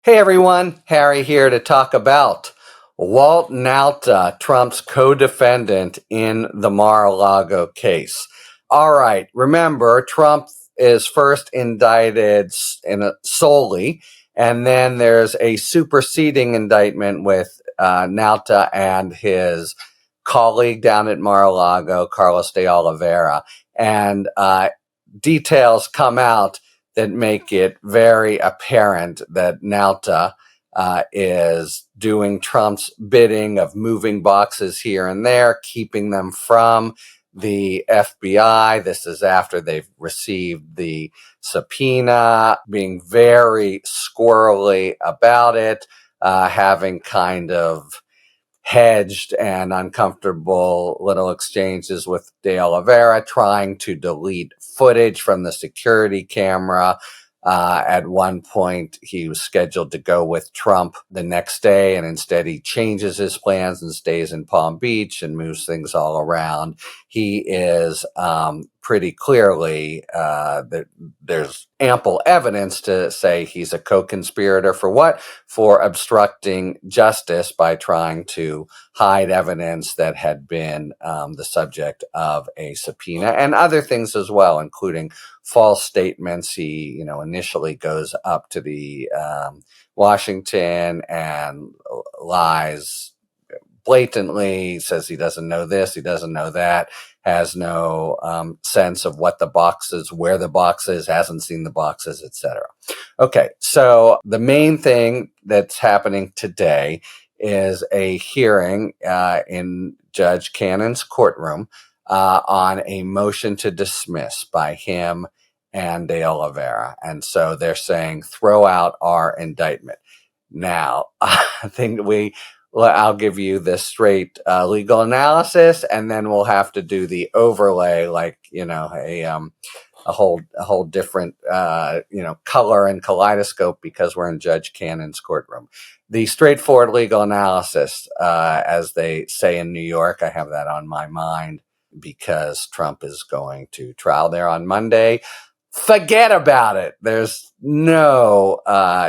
Hey everyone, Harry here to talk about Walt Nauta, Trump's co-defendant in the Mar-a-Lago case. All right, remember, Trump is first indicted solely, and then there's a superseding indictment with Nauta and his colleague down at Mar-a-Lago, Carlos DeOlivera, and details come out that make it very apparent that Nauta is doing Trump's bidding of moving boxes here and there, keeping them from the FBI. This is after they've received the subpoena, being very squirrely about it, having kind of hedged and uncomfortable little exchanges with DeOlivera, trying to delete footage from the security camera. At one point, he was scheduled to go with Trump the next day, and instead he changes his plans and stays in Palm Beach and moves things all around. He is pretty clearly there's ample evidence to say he's a co-conspirator for what? For obstructing justice by trying to hide evidence that had been the subject of a subpoena and other things as well, including false statements. He, initially goes up to the Washington and lies blatantly, says he doesn't know this, he doesn't know that, has no sense of what the box is, where the box is, hasn't seen the boxes, etc. Okay, so the main thing that's happening today is a hearing in Judge Cannon's courtroom on a motion to dismiss by him and DeOlivera. And so they're saying, throw out our indictment. Now, I think I'll give you the straight legal analysis, and then we'll have to do the overlay, like, a whole different, color and kaleidoscope because we're in Judge Cannon's courtroom. The straightforward legal analysis, as they say in New York, I have that on my mind because Trump is going to trial there on Monday. Forget about it. There's no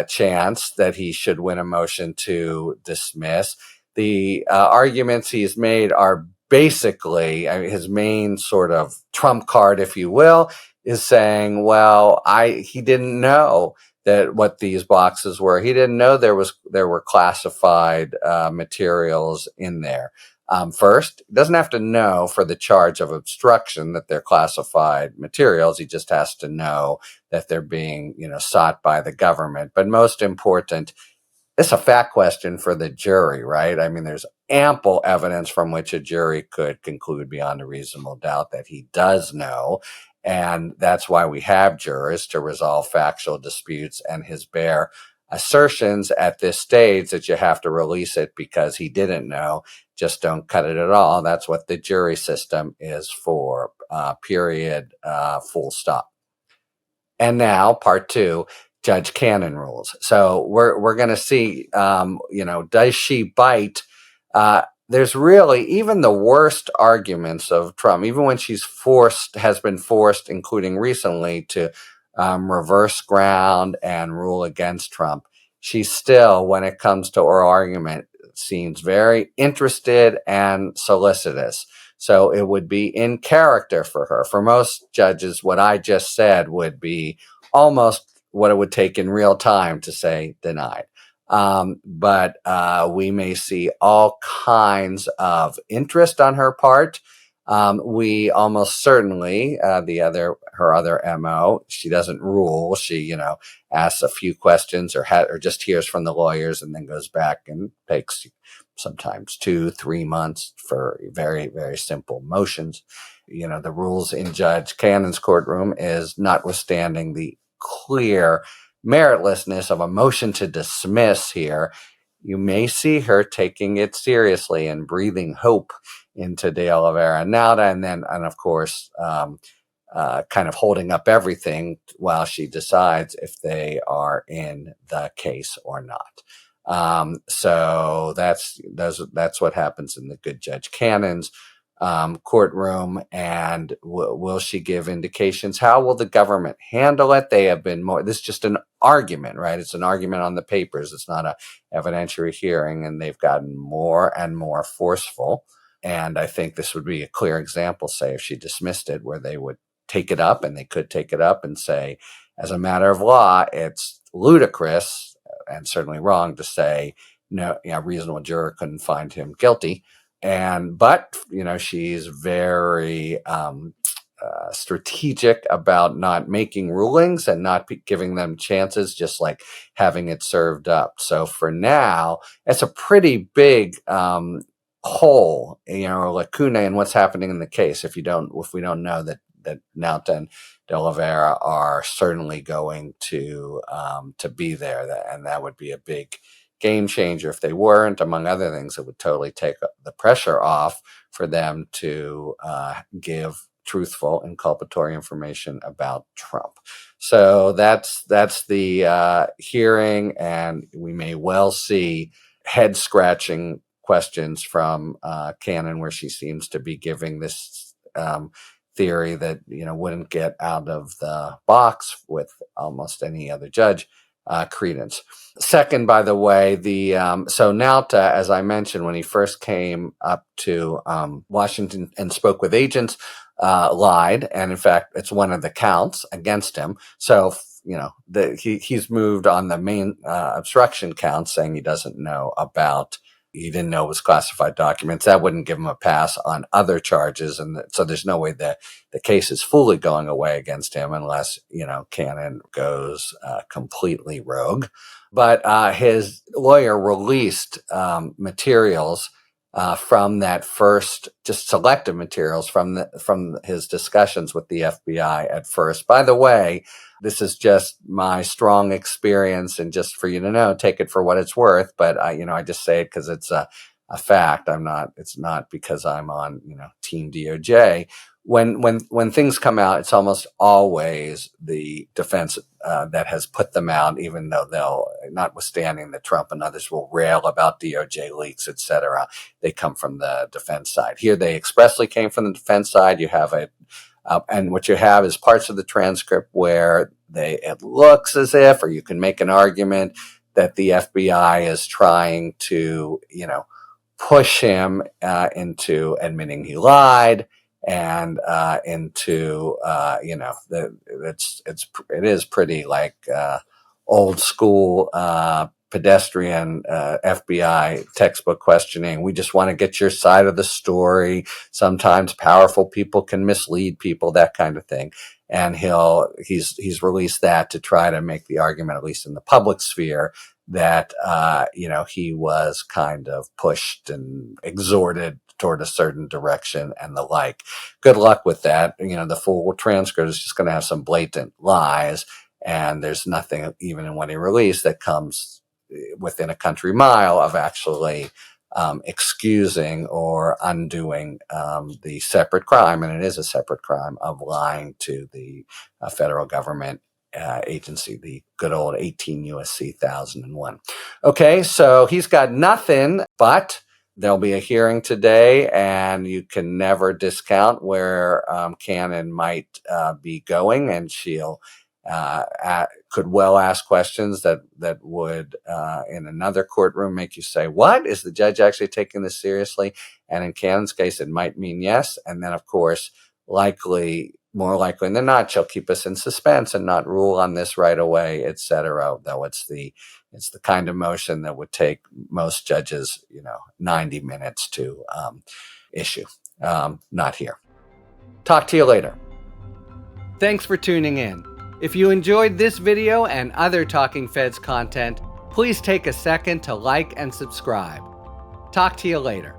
chance that he should win a motion to dismiss. The arguments he's made are basically, his main sort of trump card, if you will, is saying, well, he didn't know that what these boxes were. He didn't know there were classified materials in there. First, he doesn't have to know for the charge of obstruction that they're classified materials. He just has to know that they're being, sought by the government. But most important, it's a fact question for the jury, right? I mean, there's ample evidence from which a jury could conclude beyond a reasonable doubt that he does know. And that's why we have jurors, to resolve factual disputes, and his bare assertions at this stage that you have to release it because he didn't know just don't cut it at all. That's what the jury system is for, period, full stop. And now part two, Judge Cannon rules. So we're going to see, does she bite? There's really, even the worst arguments of Trump, even when has been forced, including recently, to reverse ground and rule against Trump, she's still, when it comes to oral argument, seems very interested and solicitous. So it would be in character for her. For most judges, what I just said would be almost what it would take in real time to say denied. But we may see all kinds of interest on her part. We almost certainly, her other MO, she doesn't rule. She, asks a few questions or just hears from the lawyers and then goes back and takes sometimes 2-3 months for very, very simple motions. The rules in Judge Cannon's courtroom is, notwithstanding the clear meritlessness of a motion to dismiss here, you may see her taking it seriously and breathing hope into DeOlivera and Nauta, and of course, kind of holding up everything while she decides if they are in the case or not. So that's what happens in the good Judge Cannon's courtroom, and will she give indications? How will the government handle it? They have been more, this is just an argument, right? It's an argument on the papers. It's not a evidentiary hearing, and they've gotten more and more forceful. And I think this would be a clear example, say, if she dismissed it, where they would take it up, and they could take it up and say, as a matter of law, it's ludicrous and certainly wrong to say, no, a reasonable juror couldn't find him guilty. But she's very strategic about not making rulings and not giving them chances, just like having it served up. So for now, it's a pretty big hole, lacuna in what's happening in the case. If we don't know that Nauta and DeOlivera are certainly going to be there, and that would be a big game changer if they weren't. Among other things, it would totally take the pressure off for them to give truthful inculpatory information about Trump. So that's the hearing, and we may well see head-scratching questions from Cannon, where she seems to be giving this theory that wouldn't get out of the box with almost any other judge credence. Second, by the way, so Nauta, as I mentioned, when he first came up to Washington and spoke with agents, lied, and in fact, it's one of the counts against him. So he's moved on the main obstruction count, saying he didn't know it was classified documents. That wouldn't give him a pass on other charges, and so there's no way that the case is fully going away against him unless Cannon goes completely rogue. But his lawyer released materials from that first, just selective materials from his discussions with the FBI at first. By the way, this is just my strong experience, and just for you to know, take it for what it's worth. But I just say it because it's a fact. It's not because I'm on Team DOJ. When things come out, it's almost always the defense that has put them out, even though notwithstanding that Trump and others will rail about DOJ leaks, etc. They come from the defense side. Here, they expressly came from the defense side. You have and what you have is parts of the transcript where it looks as if, or you can make an argument that the FBI is trying to, push him into admitting he lied, and into it is pretty like old school pedestrian FBI textbook questioning. We just want to get your side of the story. Sometimes powerful people can mislead people, that kind of thing. And he's released that to try to make the argument, at least in the public sphere, that he was kind of pushed and exhorted toward a certain direction and the like. Good luck with that. The full transcript is just going to have some blatant lies, and there's nothing, even in what he released, that comes within a country mile of actually excusing or undoing the separate crime, and it is a separate crime, of lying to the federal government agency, the good old 18 U.S.C. 1001. Okay, so he's got nothing, but there'll be a hearing today, and you can never discount where Cannon might be going, and she'll could well ask questions that would, in another courtroom, make you say, what? Is the judge actually taking this seriously? And in Cannon's case, it might mean yes. And then, of course, more likely than not, she'll keep us in suspense and not rule on this right away, etc. Though it's the kind of motion that would take most judges, 90 minutes to issue. Not here. Talk to you later. Thanks for tuning in. If you enjoyed this video and other Talking Feds content, please take a second to like and subscribe. Talk to you later.